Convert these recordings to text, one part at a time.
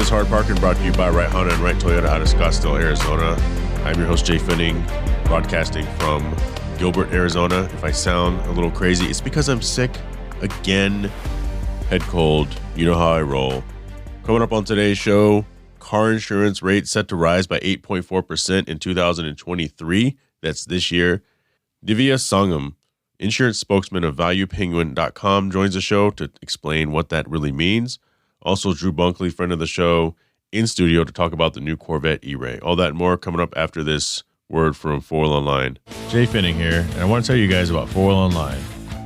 is Hard Parking, brought to you by Right Honda and Right Toyota out of Scottsdale, Arizona. I'm your host, Jhae Pfenning, broadcasting from Gilbert, Arizona. If I sound a little crazy, it's because I'm sick again. Head cold. You know how I roll. Coming up on today's show, car insurance rates set to rise by 8.4% in 2023. That's this year. Divya Sangam, insurance spokesman of ValuePenguin.com, joins the show to explain what that really means. Also, Drew Bunkley, friend of the show, in studio to talk about the new Corvette E-Ray. All that and more coming up after this word from 4Wheel Online. Jhae Pfenning here, and I want to tell you guys about 4Wheel Online.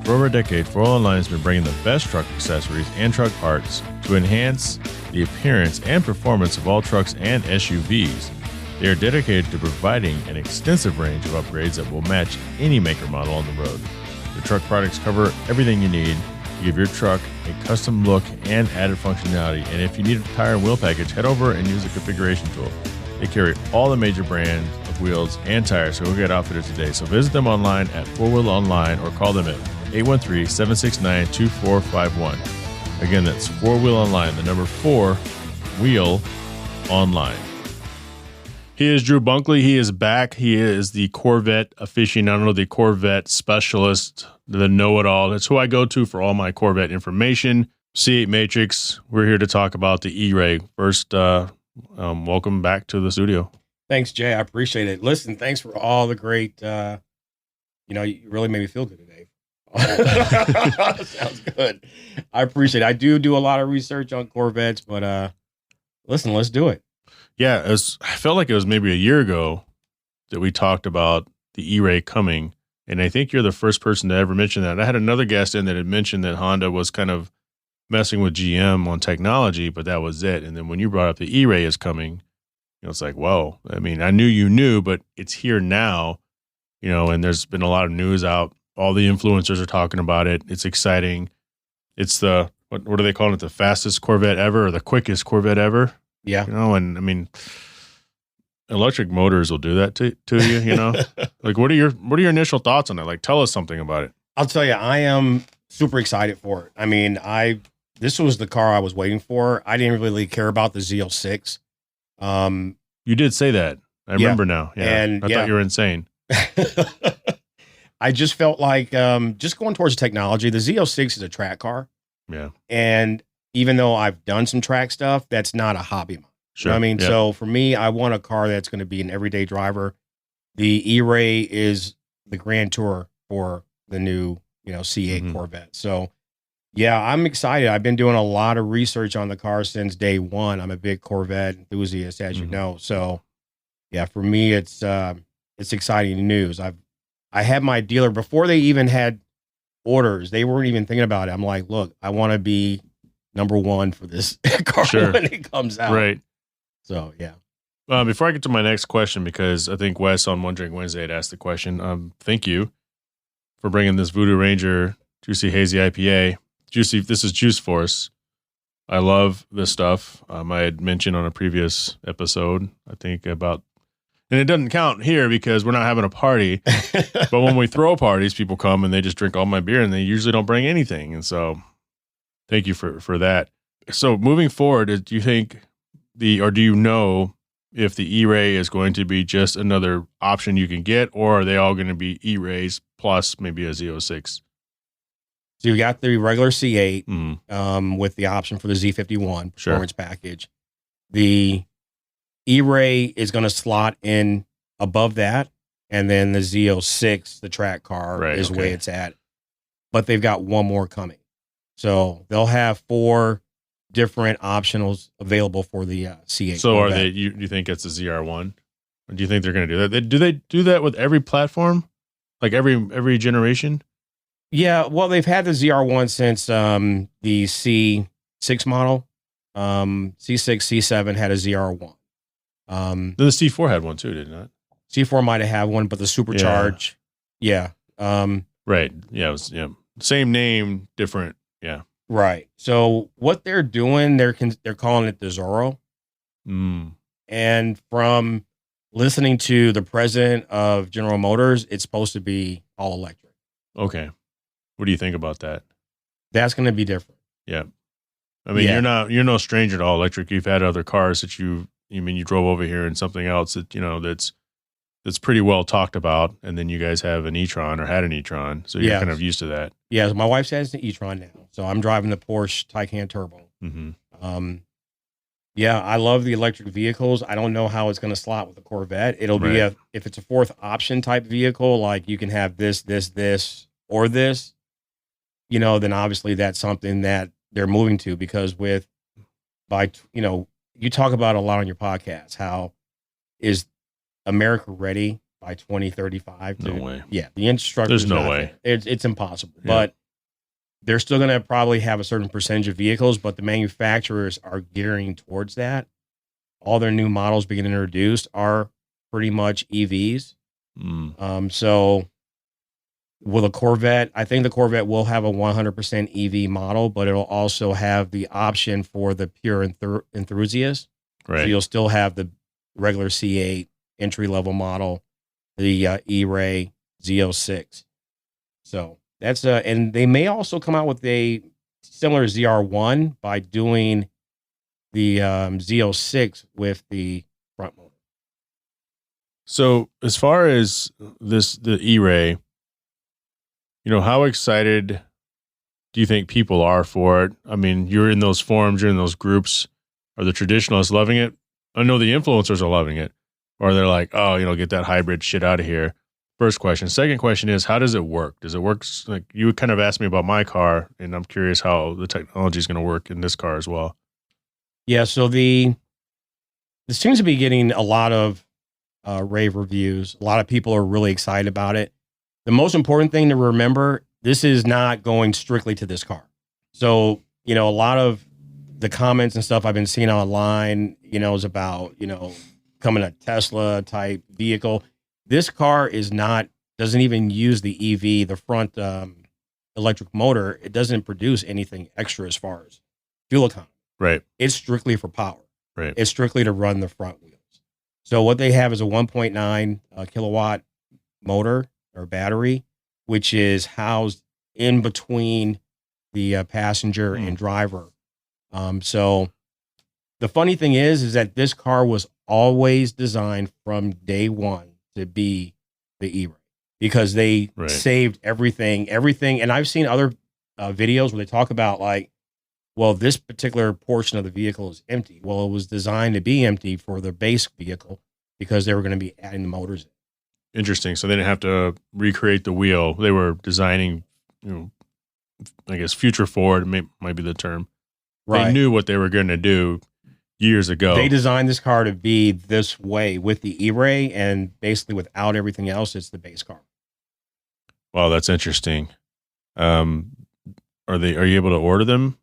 For over a decade, 4Wheel Online has been bringing the best truck accessories and truck parts to enhance the appearance and performance of all trucks and SUVs. They are dedicated to providing an extensive range of upgrades that will match any maker model on the road. The truck products cover everything you need to give your truck a custom look and added functionality. And if you need a tire and wheel package, head over and use the configuration tool. They carry all the major brands of wheels and tires, so we'll get outfitted today. So visit them online at 4Wheel Online or call them at 813-769-2451. Again, that's 4Wheel Online, the number 4Wheel Online. He is Drew Bunkley. He is back. He is the Corvette aficionado, the Corvette specialist, the know-it-all. That's who I go to for all my Corvette information. C8 Matrix. We're here to talk about the E-Ray. First, welcome back to the studio. Thanks, Jay. I appreciate it. Listen, thanks for all the great, you really made me feel good today. Sounds good. I appreciate it. I do a lot of research on Corvettes, but listen, let's do it. Yeah, I felt like it was maybe a year ago that we talked about the E-Ray coming, and I think you're the first person to ever mention that. I had another guest in that had mentioned that Honda was kind of messing with GM on technology, but that was it. And then when you brought up the E-Ray is coming, it's like, whoa. I mean, I knew you knew, but it's here now, and there's been a lot of news out. All the influencers are talking about it. It's exciting. It's the, what are they calling it? The fastest Corvette ever, or the quickest Corvette ever? Yeah. And I mean, electric motors will do that to you, Like, what are your initial thoughts on that? Like, tell us something about it. I'll tell you, I am super excited for it. I mean, this was the car I was waiting for. I didn't really care about the Z06. You did say that. I remember now. Yeah. And I thought you were insane. I just felt like, just going towards technology, the Z06 is a track car. Yeah. And even though I've done some track stuff, that's not a hobby of mine. Sure. You know what I mean? Yeah. So for me, I want a car that's going to be an everyday driver. The E-Ray is the grand tour for the new, C8 Corvette. So yeah, I'm excited. I've been doing a lot of research on the car since day one. I'm a big Corvette enthusiast, as you know. So yeah, for me, it's exciting news. I had my dealer before they even had orders. They weren't even thinking about it. I'm like, look, I want to be number one for this car when it comes out. Right. So, yeah. Before I get to my next question, because I think Wes on One Drink Wednesday had asked the question, thank you for bringing this Voodoo Ranger Juicy Hazy IPA. This is Juice Force. I love this stuff. I had mentioned on a previous episode, I think about, and it doesn't count here because we're not having a party, but when we throw parties, people come and they just drink all my beer and they usually don't bring anything. And so thank you for that. So moving forward, do you think do you know if the E-Ray is going to be just another option you can get, or are they all going to be E-Rays plus maybe a Z06? So you got the regular C8 with the option for the Z51 performance package. The E-Ray is going to slot in above that, and then the Z06, the track car, is where it's at. But they've got one more coming. So they'll have 4 different optionals available for the C8. So Corvette. Are they? You think it's a ZR1? Or do you think they're going to do that? Do they do that with every platform, like every generation? Yeah. Well, they've had the ZR1 since the C6 model. C6, C7 had a ZR1. The C4 had one too, didn't it? C4 might have had one, but the supercharge, right. Yeah, it was same name, different. Yeah. Right. So what they're doing, they're calling it the Zorro. And from listening to the president of General Motors, it's supposed to be all electric. Okay. What do you think about that? That's going to be different. Yeah. I mean, you're no stranger to all electric. You've had other cars that you drove over here and something else that, that's pretty well talked about. And then you guys have an e-tron or had an e-tron. So you're kind of used to that. Yeah. My wife has an e-tron now. So I'm driving the Porsche Taycan Turbo. Mm-hmm. Yeah, I love the electric vehicles. I don't know how it's going to slot with the Corvette. It'll be if it's a fourth option type vehicle, like you can have this, or this, then obviously that's something that they're moving to, because you talk about a lot on your podcast, how is America ready by 2035? No way. Yeah, the infrastructure. There's no way. It's impossible. Yeah. But they're still going to probably have a certain percentage of vehicles, but the manufacturers are gearing towards that. All their new models being introduced are pretty much EVs. So will the Corvette, I think the Corvette will have a 100% EV model, but it'll also have the option for the pure enthusiast. Right. So you'll still have the regular C8 entry-level model, the E-Ray Z06. So that's and they may also come out with a similar ZR1 by doing the Z06 with the front motor. So as far as the E-Ray, how excited do you think people are for it? I mean, you're in those forums, you're in those groups. Are the traditionalists loving it? I know the influencers are loving it. Or they're like, oh, get that hybrid shit out of here. First question. Second question is, how does it work? Does it work? Like, you kind of asked me about my car, and I'm curious how the technology is going to work in this car as well. Yeah, so this seems to be getting a lot of rave reviews. A lot of people are really excited about it. The most important thing to remember, this is not going strictly to this car. So, a lot of the comments and stuff I've been seeing online, is about, coming a Tesla type vehicle. This car doesn't even use the EV, the front electric motor. It doesn't produce anything extra as far as fuel economy. Right. It's strictly for power. Right. It's strictly to run the front wheels. So what they have is a 1.9 kilowatt motor or battery, which is housed in between the passenger and driver. So the funny thing is that this car was always designed from day one to be the E-Ray, because they saved everything. And I've seen other videos where they talk about this particular portion of the vehicle is empty. Well, it was designed to be empty for the base vehicle because they were going to be adding the motors in. Interesting. So they didn't have to recreate the wheel. They were designing, I guess future forward might be the term. Right. They knew what they were going to do years ago. They designed this car to be this way with the E-Ray, and basically without everything else, it's the base car. Wow, that's interesting. Are you able to order them?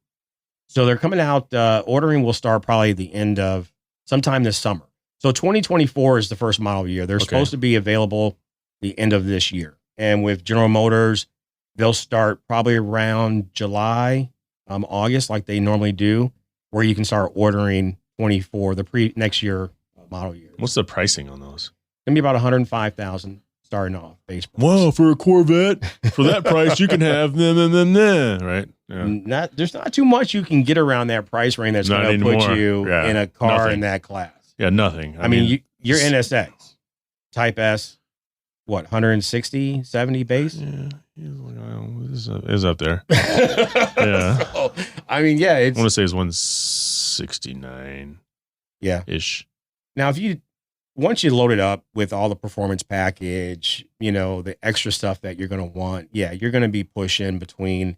So they're coming out. Ordering will start probably the end of sometime this summer. So 2024 is the first model year. They're supposed to be available the end of this year. And with General Motors, they'll start probably around July, August, like they normally do, where you can start ordering 24, the next year model year. What's the pricing on those? It's gonna be about $105,000 starting off base price. Whoa, for a Corvette, for that price, you can have right? Yeah. There's not too much you can get around that price range that's going to put you in a car in that class. Yeah, nothing. I mean, your NSX Type S, what, 160, 70 base? Yeah, is up there. Yeah. So, I mean, yeah, I want to say it's 169. Yeah. Ish. Now, once you load it up with all the performance package, the extra stuff that you're going to want, you're going to be pushing between,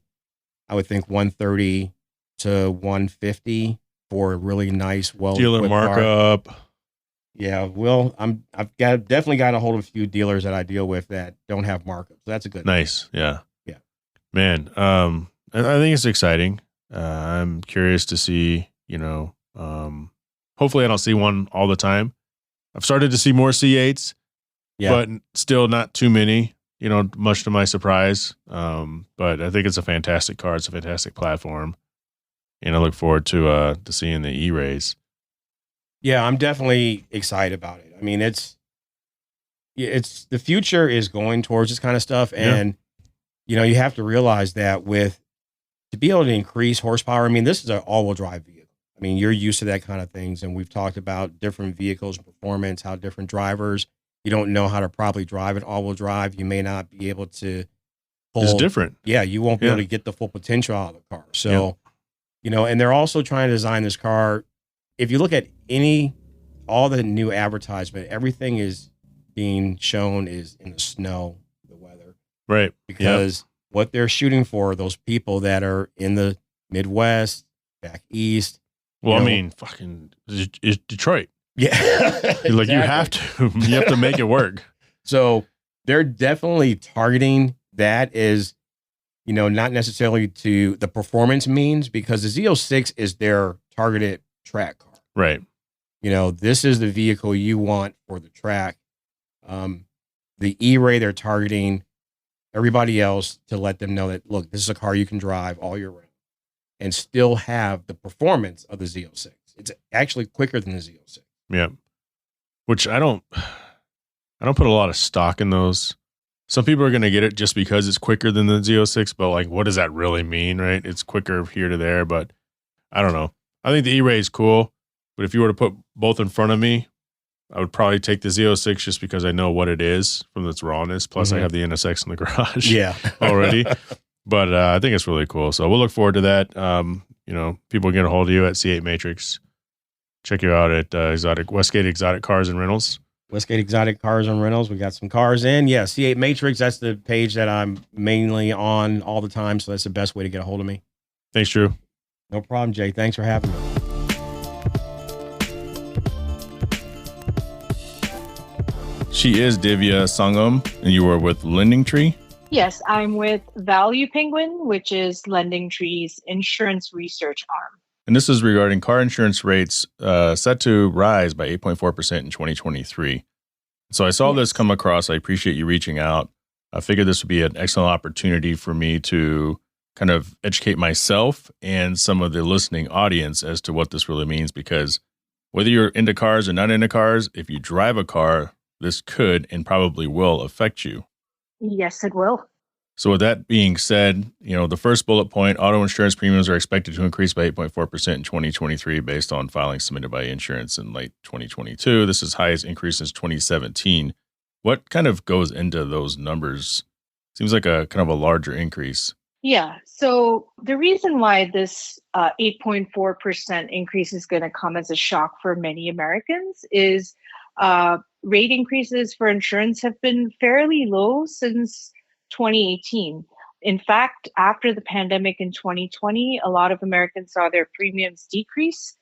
I would think, 130 to 150 for a really nice, dealer markup. Car. Yeah, well, I've definitely got a hold of a few dealers that I deal with that don't have markups. So that's a good nice thing. Yeah. Man, I think it's exciting. I'm curious to see, hopefully I don't see one all the time. I've started to see more C8s, but still not too many, much to my surprise. But I think it's a fantastic car. It's a fantastic platform. And I look forward to seeing the E-Rays. Yeah, I'm definitely excited about it. I mean, it's the future is going towards this kind of stuff. And, you have to realize that with to be able to increase horsepower, I mean, this is an all-wheel drive vehicle. I mean, you're used to that kind of things. And we've talked about different vehicles, performance, how different drivers, you don't know how to properly drive an all-wheel drive. You may not be able to It's different. Yeah, you won't be able to get the full potential out of the car. So, and they're also trying to design this car. If you look at all the new advertisement, everything is being shown is in the snow, the weather. Right. Because what they're shooting for, those people that are in the Midwest, back east. Well, I mean, fucking it's Detroit. Yeah. Like you have to make it work. So they're definitely targeting that as, not necessarily to the performance means, because the Z06 is their targeted track car. Right. This is the vehicle you want for the track. The E-Ray, they're targeting everybody else to let them know that, look, this is a car you can drive all year round and still have the performance of the Z06. It's actually quicker than the Z06. Yeah. Which I don't put a lot of stock in those. Some people are going to get it just because it's quicker than the Z06, but like, what does that really mean, right? It's quicker here to there, but I don't know. I think the E-Ray is cool, but if you were to put both in front of me, I would probably take the Z06 just because I know what it is from its rawness. Plus, I have the NSX in the garage already. But I think it's really cool. So we'll look forward to that. People get a hold of you at C8 Matrix. Check you out at Westgate Exotic Cars and Rentals. Westgate Exotic Cars and Rentals. We got some cars in. Yeah, C8 Matrix. That's the page that I'm mainly on all the time. So that's the best way to get a hold of me. Thanks, Drew. No problem, Jay. Thanks for having me. She is Divya Sangam, and you are with Lending Tree. Yes, I'm with Value Penguin, which is Lending Tree's insurance research arm. And this is regarding car insurance rates set to rise by 8.4% in 2023. So I saw this come across. I appreciate you reaching out. I figured this would be an excellent opportunity for me to kind of educate myself and some of the listening audience as to what this really means, because whether you're into cars or not into cars, if you drive a car, this could and probably will affect you. Yes, it will. So with that being said, the first bullet point, auto insurance premiums are expected to increase by 8.4% in 2023 based on filings submitted by insurance in late 2022. This is highest increase since 2017. What kind of goes into those numbers? Seems like a kind of a larger increase. Yeah. So the reason why this 8.4% increase is going to come as a shock for many Americans is rate increases for insurance have been fairly low since 2018. In fact, after the pandemic in 2020, a lot of Americans saw their premiums decrease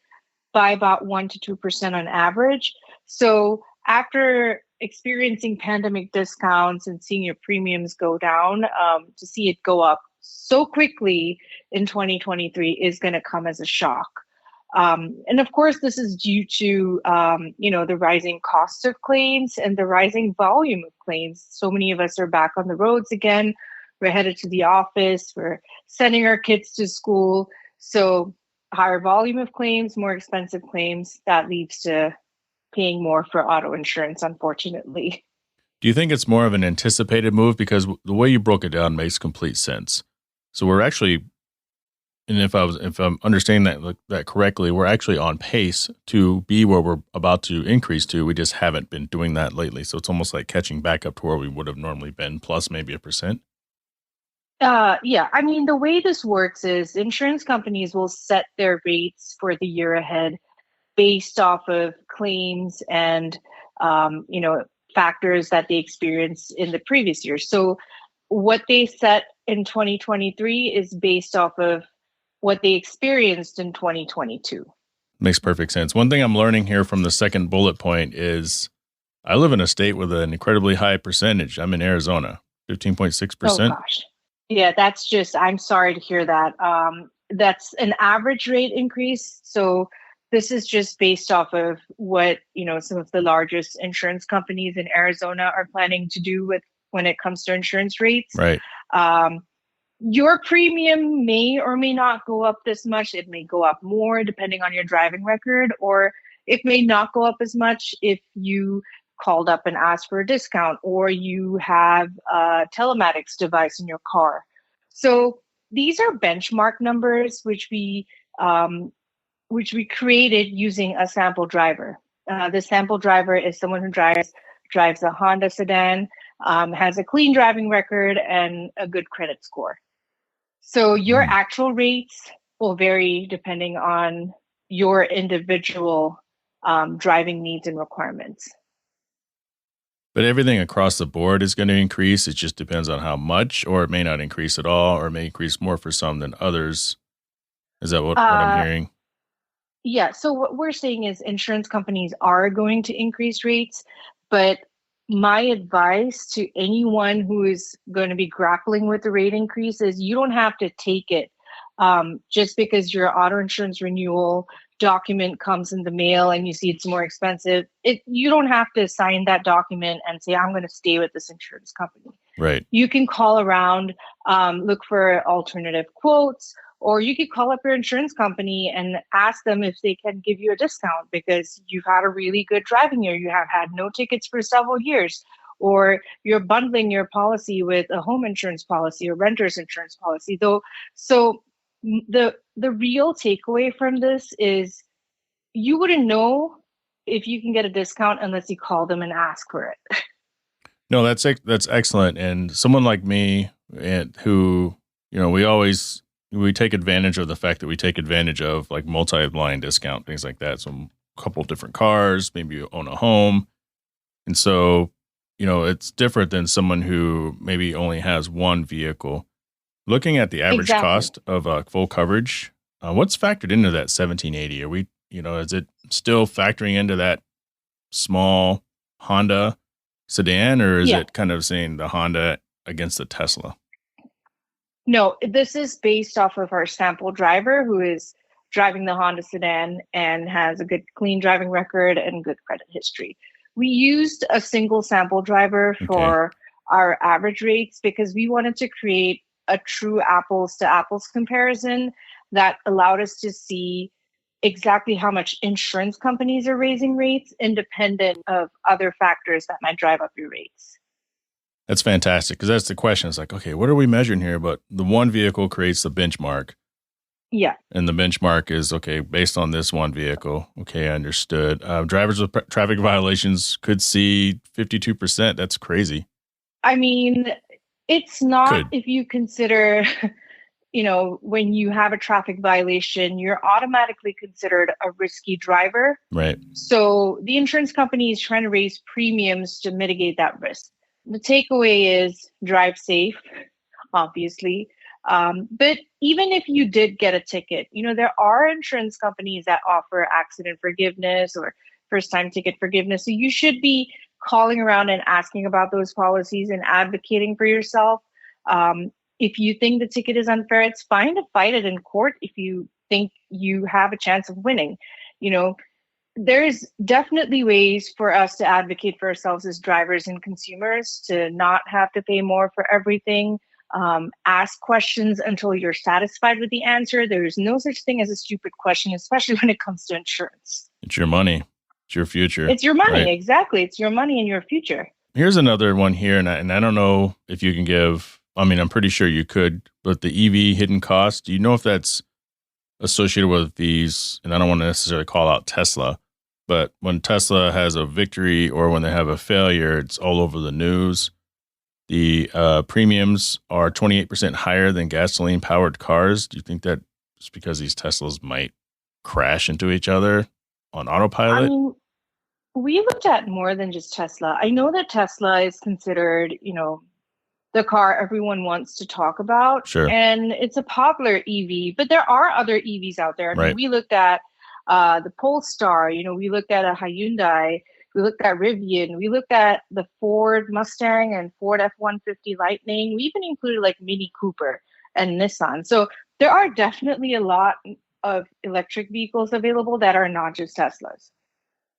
by about 1% to 2% on average. So after experiencing pandemic discounts and seeing your premiums go down, to see it go up so quickly in 2023 is going to come as a shock. And of course, this is due to, the rising cost of claims and the rising volume of claims. So many of us are back on the roads again. We're headed to the office. We're sending our kids to school. So higher volume of claims, more expensive claims, that leads to paying more for auto insurance, unfortunately. Do you think it's more of an anticipated move? Because the way you broke it down makes complete sense. So we're actually, and if I'm understanding that correctly, we're actually on pace to be where we're about to increase to. We just haven't been doing that lately. So it's almost like catching back up to where we would have normally been, plus maybe 1%. Yeah. I mean, the way this works is insurance companies will set their rates for the year ahead based off of claims and, factors that they experienced in the previous year. So what they set in 2023 is based off of what they experienced in 2022. Makes perfect sense. One thing I'm learning here from the second bullet point is I live in a state with an incredibly high percentage. I'm in Arizona, 15.6%. Oh, gosh. Yeah, I'm sorry to hear that. That's an average rate increase. So this is just based off of what, some of the largest insurance companies in Arizona are planning to do when it comes to insurance rates. Right. Your premium may or may not go up this much. It may go up more depending on your driving record, or it may not go up as much if you called up and asked for a discount, or you have a telematics device in your car. So these are benchmark numbers which we created using a sample driver. The sample driver is someone who drives a Honda sedan, has a clean driving record and a good credit score. So your actual rates will vary depending on your individual driving needs and requirements. But everything across the board is going to increase. It just depends on how much, or it may not increase at all, or it may increase more for some than others. Is that what I'm hearing? Yeah. So what we're saying is insurance companies are going to increase rates, but my advice to anyone who is going to be grappling with the rate increase is you don't have to take it just because your auto insurance renewal document comes in the mail and you see it's more expensive. You don't have to sign that document and say, I'm going to stay with this insurance company. Right. You can call around, look for alternative quotes, or you could call up your insurance company and ask them if they can give you a discount because you've had a really good driving year. You have had no tickets for several years, or you're bundling your policy with a home insurance policy or renter's insurance policy. So the real takeaway from this is you wouldn't know if you can get a discount unless you call them and ask for it. No, that's excellent. And someone like me, who, we take advantage of the fact that we take advantage of like multi-line discount, things like that. So a couple different cars, maybe you own a home. And so, it's different than someone who maybe only has one vehicle. Looking at the average cost of full coverage, what's factored into that $1,780? Are we, is it still factoring into that small Honda sedan, or is it kind of saying the Honda against the Tesla? No, this is based off of our sample driver who is driving the Honda sedan and has a good clean driving record and good credit history. We used a single sample driver for our average rates because we wanted to create a true apples to apples comparison that allowed us to see exactly how much insurance companies are raising rates independent of other factors that might drive up your rates. That's fantastic, because that's the question. It's like, okay, what are we measuring here? But the one vehicle creates the benchmark. Yeah. And the benchmark is, okay, based on this one vehicle. Okay, understood. Drivers with traffic violations could see 52%. That's crazy. I mean, it's not if you consider, when you have a traffic violation, you're automatically considered a risky driver. Right. So the insurance company is trying to raise premiums to mitigate that risk. The takeaway is drive safe, obviously. But even if you did get a ticket, there are insurance companies that offer accident forgiveness or first-time ticket forgiveness. So you should be calling around and asking about those policies and advocating for yourself. If you think the ticket is unfair, it's fine to fight it in court if you think you have a chance of winning. There's definitely ways for us to advocate for ourselves as drivers and consumers to not have to pay more for everything. Ask questions until you're satisfied with the answer. There's no such thing as a stupid question, especially when it comes to insurance. It's your money. It's your future. It's your money. Right? Exactly. It's your money and your future. Here's another one here. And I don't know if you can give, I'm pretty sure you could, but the EV hidden cost, do you know if that's associated with these? And I don't want to necessarily call out Tesla, but when Tesla has a victory or when they have a failure, it's all over the news. The premiums are 28% higher than gasoline-powered cars. Do you think that just because these Teslas might crash into each other on autopilot? We looked at more than just Tesla. I know that Tesla is considered, the car everyone wants to talk about. Sure. And it's a popular EV, but there are other EVs out there. I mean, we looked at the Polestar, we looked at a Hyundai, we looked at Rivian, we looked at the Ford Mustang and Ford F-150 Lightning. We even included like Mini Cooper and Nissan. So there are definitely a lot of electric vehicles available that are not just Teslas.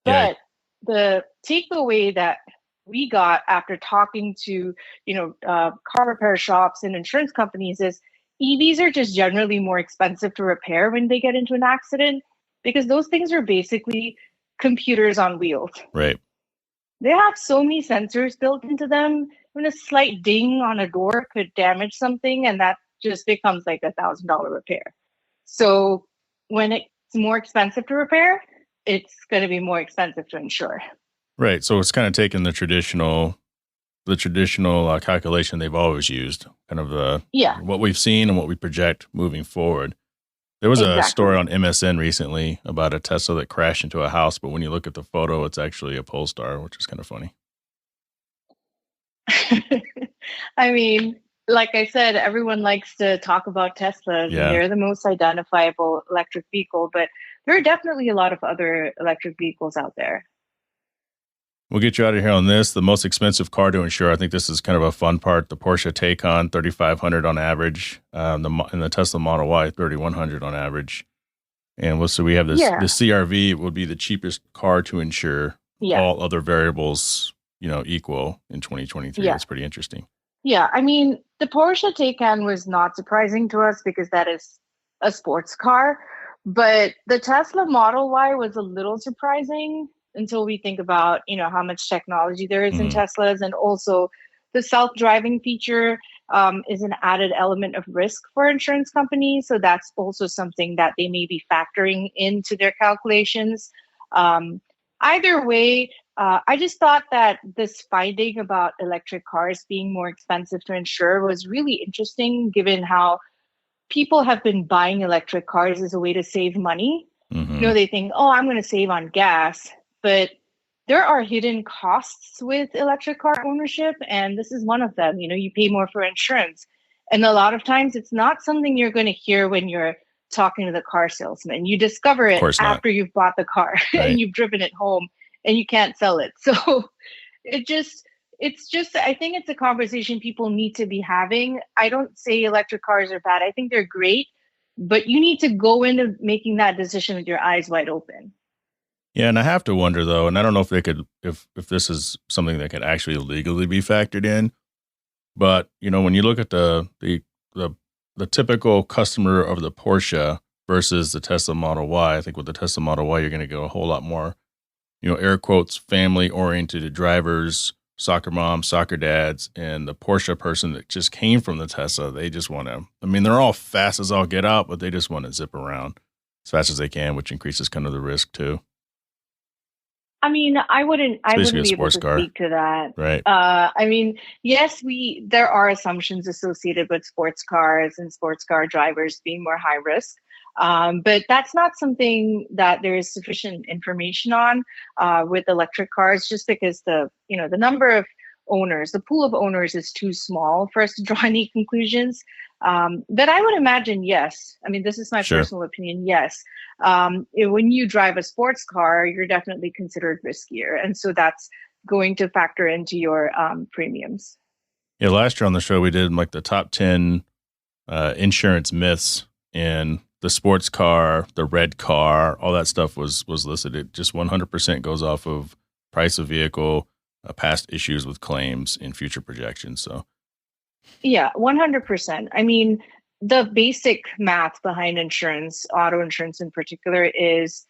But the takeaway that we got after talking to, car repair shops and insurance companies is EVs are just generally more expensive to repair when they get into an accident because those things are basically computers on wheels. Right. They have so many sensors built into them. When a slight ding on a door could damage something, and that just becomes like $1,000 repair. So when it's more expensive to repair, it's going to be more expensive to insure. Right. So it's kind of taking the traditional calculation they've always used, kind of what we've seen and what we project moving forward. There was a story on MSN recently about a Tesla that crashed into a house, but when you look at the photo, it's actually a Polestar, which is kind of funny. I mean, like I said, everyone likes to talk about Teslas. Yeah. And they're the most identifiable electric vehicle, but there are definitely a lot of other electric vehicles out there. We'll get you out of here on this. The most expensive car to insure. I think this is kind of a fun part. The Porsche Taycan, $3,500 on average. And the Tesla Model Y, $3,100 on average. And so we have this. The CRV would be the cheapest car to insure. Yeah. All other variables, equal in 2023. Yeah. That's pretty interesting. Yeah, I mean, the Porsche Taycan was not surprising to us because that is a sports car. But the Tesla Model Y was a little surprising until we think about, how much technology there is in Teslas. And also the self-driving feature is an added element of risk for insurance companies. So that's also something that they may be factoring into their calculations. Either way, I just thought that this finding about electric cars being more expensive to insure was really interesting, given how people have been buying electric cars as a way to save money. They think, I'm going to save on gas. But there are hidden costs with electric car ownership, and this is one of them. You pay more for insurance. And a lot of times it's not something you're going to hear when you're talking to the car salesman. You discover it after you've bought the car and you've driven it home and you can't sell it. So it's just, I think it's a conversation people need to be having. I don't say electric cars are bad. I think they're great, but you need to go into making that decision with your eyes wide open. Yeah, and I have to wonder though, and I don't know if they could, if this is something that could actually legally be factored in, but when you look at the typical customer of the Porsche versus the Tesla Model Y, I think with the Tesla Model Y, you're going to go a whole lot more, air quotes, family-oriented drivers, soccer moms, soccer dads, and the Porsche person that just came from the Tesla. They just want to, they're all fast as all get out, but they just want to zip around as fast as they can, which increases kind of the risk too. I wouldn't be able to speak to that. Right. Yes, there are assumptions associated with sports cars and sports car drivers being more high risk. But that's not something that there is sufficient information on with electric cars, just because the number of owners, the pool of owners is too small for us to draw any conclusions. But I would imagine, yes. This is my personal opinion. Yes. When you drive a sports car, you're definitely considered riskier. And so that's going to factor into your premiums. Yeah. Last year on the show, we did like the top 10 insurance myths, and the sports car, the red car, all that stuff was listed. It just 100% goes off of price of vehicle, past issues with claims, and future projections. So, yeah, 100%. The basic math behind insurance, auto insurance in particular, is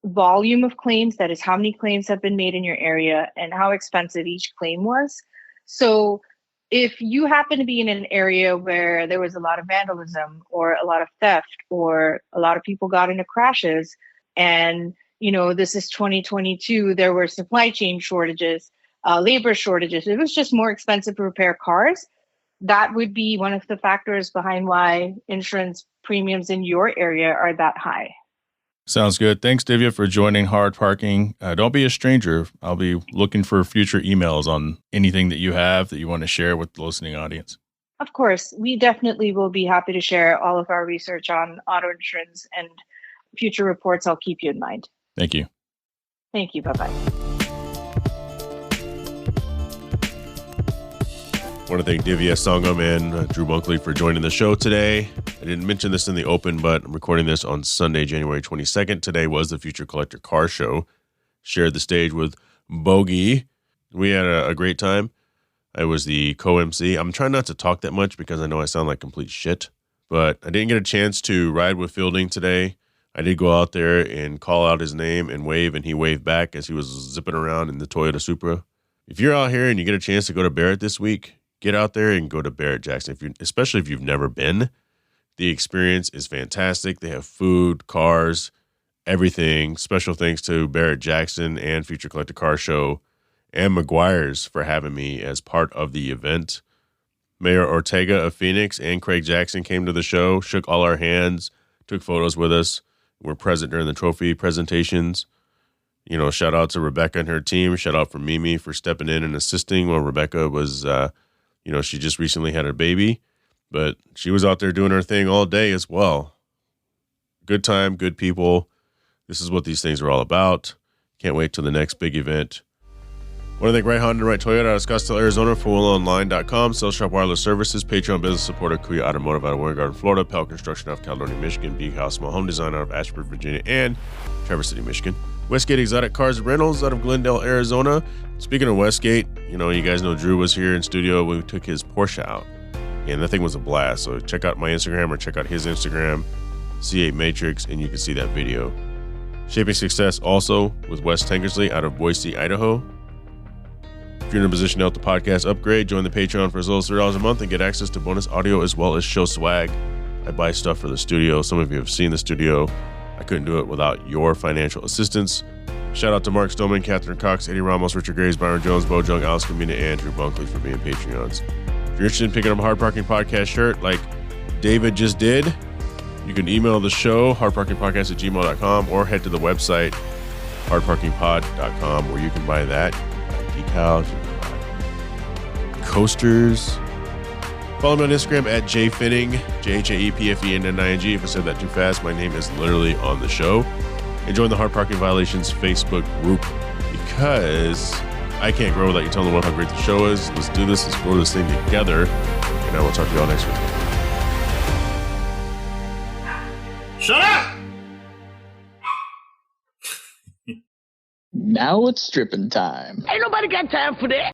volume of claims. That is how many claims have been made in your area and how expensive each claim was. So if you happen to be in an area where there was a lot of vandalism or a lot of theft or a lot of people got into crashes, and this is 2022, there were supply chain shortages, labor shortages, it was just more expensive to repair cars, that would be one of the factors behind why insurance premiums in your area are that high. Sounds good. Thanks, Divya, for joining Hard Parking. Don't be a stranger. I'll be looking for future emails on anything that you have that you want to share with the listening audience. Of course. We definitely will be happy to share all of our research on auto insurance, and future reports. I'll keep you in mind. Thank you. Thank you. Bye-bye. I want to thank Divya Sangam and Drew Bunkley for joining the show today. I didn't mention this in the open, but I'm recording this on Sunday, January 22nd. Today was the Future Collector Car Show. Shared the stage with Bogey. We had a great time. I was the co-MC. I'm trying not to talk that much because I know I sound like complete shit, but I didn't get a chance to ride with Fielding today. I did go out there and call out his name and wave, and he waved back as he was zipping around in the Toyota Supra. If you're out here and you get a chance to go to Barrett this week, get out there and go to Barrett-Jackson. Especially if you've never been, the experience is fantastic. They have food, cars, everything. Special thanks to Barrett-Jackson and Future Collector Car Show and McGuire's for having me as part of the event. Mayor Ortega of Phoenix and Craig Jackson came to the show, shook all our hands, took photos with us. Were present during the trophy presentations. You know, shout out to Rebecca and her team. Shout out for Mimi for stepping in and assisting while Rebecca was, she just recently had her baby, but she was out there doing her thing all day as well. Good time, good people. This is what these things are all about. Can't wait till the next big event. Want to thank Right Honda and Right Toyota out of Scottsdale, Arizona, ForWheelOnline.com, Sales Shop Wireless Services, Patreon business supporter, Kuya Automotive out of Warren Garden, Florida, Pell Construction out of Caledonia, Michigan, Big House Small Home Design out of Ashford, Virginia, and Traverse City, Michigan. Westgate Exotic Cars and Rentals out of Glendale, Arizona. Speaking of Westgate, you guys know Drew was here in studio when we took his Porsche out, and that thing was a blast. So check out my Instagram or check out his Instagram, C8 Matrix, and you can see that video. Shaping Success also with Wes Tankersley out of Boise, Idaho. If you're in a position to help the podcast upgrade, join the Patreon for as little as $3 a month and get access to bonus audio as well as show swag. I buy stuff for the studio. Some of you have seen the studio. I couldn't do it without your financial assistance. Shout out to Mark Stoneman, Catherine Cox, Eddie Ramos, Richard Graves, Byron Jones, Bo Jung, Alice Camina, and Andrew Bunkley for being Patreons. If you're interested in picking up a Hard Parking Podcast shirt like David just did, you can email the show, hardparkingpodcast@gmail.com, or head to the website, hardparkingpod.com, where you can buy that. Decals, coasters. Follow me on Instagram at Jhae Pfenning, JHAEPFENNING. If I said that too fast, my name is literally on the show. And join the Hard Parking Violations Facebook group, because I can't grow without you telling the world how great the show is. Let's do this. Let's grow this thing together. And I will talk to you all next week. Shut up! Now it's stripping time. Ain't nobody got time for that.